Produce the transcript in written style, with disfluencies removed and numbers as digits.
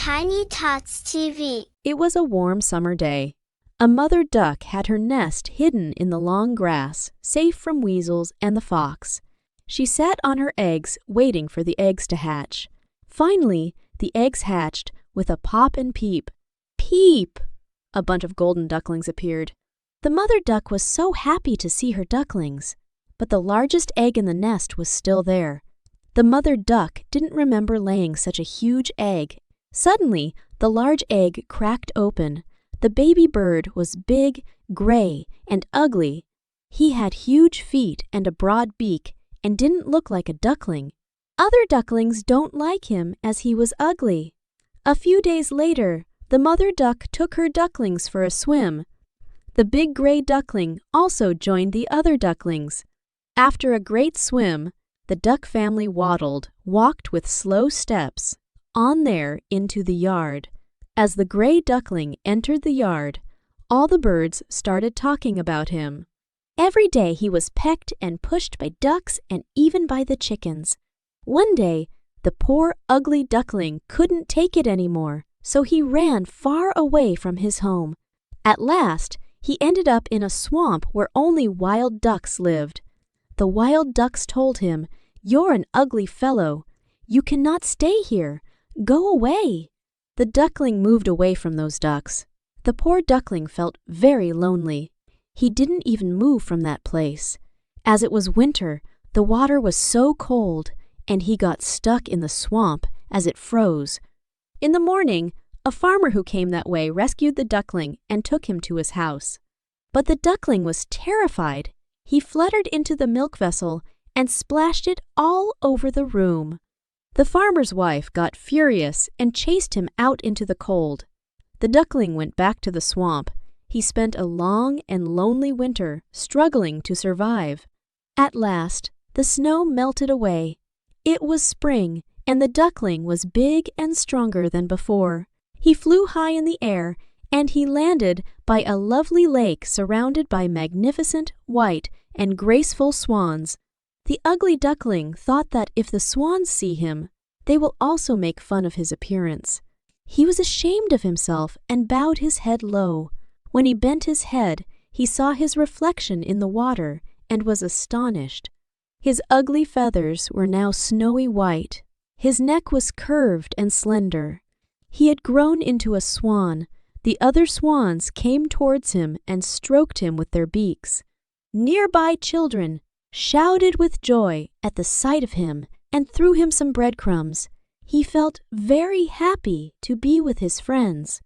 Tiny Tots TV. It was a warm summer day. A mother duck had her nest hidden in the long grass, safe from weasels and the fox. She sat on her eggs, waiting for the eggs to hatch. Finally, the eggs hatched with a pop and peep. Peep! A bunch of golden ducklings appeared. The mother duck was so happy to see her ducklings. But the largest egg in the nest was still there. The mother duck didn't remember laying such a huge egg. Suddenly, the large egg cracked open. The baby bird was big, gray, and ugly. He had huge feet and a broad beak and didn't look like a duckling. Other ducklings don't like him as he was ugly. A few days later, the mother duck took her ducklings for a swim. The big gray duckling also joined the other ducklings. After a great swim, the duck family walked with slow steps, on there into the yard. As the gray duckling entered the yard, all the birds started talking about him. Every day he was pecked and pushed by ducks and even by the chickens. One day, the poor ugly duckling couldn't take it anymore, so he ran far away from his home. At last, he ended up in a swamp where only wild ducks lived. The wild ducks told him, "You're an ugly fellow. You cannot stay here. Go away." The duckling moved away from those ducks. The poor duckling felt very lonely. He didn't even move from that place. As it was winter, the water was so cold, and he got stuck in the swamp as it froze. In the morning, a farmer who came that way rescued the duckling and took him to his house. But the duckling was terrified. He fluttered into the milk vessel and splashed it all over the room. The farmer's wife got furious and chased him out into the cold. The duckling went back to the swamp. He spent a long and lonely winter struggling to survive. At last, the snow melted away. It was spring, and the duckling was big and stronger than before. He flew high in the air, and he landed by a lovely lake surrounded by magnificent, white, and graceful swans. The ugly duckling thought that if the swans see him, they will also make fun of his appearance. He was ashamed of himself and bowed his head low. When he bent his head, he saw his reflection in the water and was astonished. His ugly feathers were now snowy white. His neck was curved and slender. He had grown into a swan. The other swans came towards him and stroked him with their beaks. Nearby children shouted with joy at the sight of him and threw him some breadcrumbs. He felt very happy to be with his friends.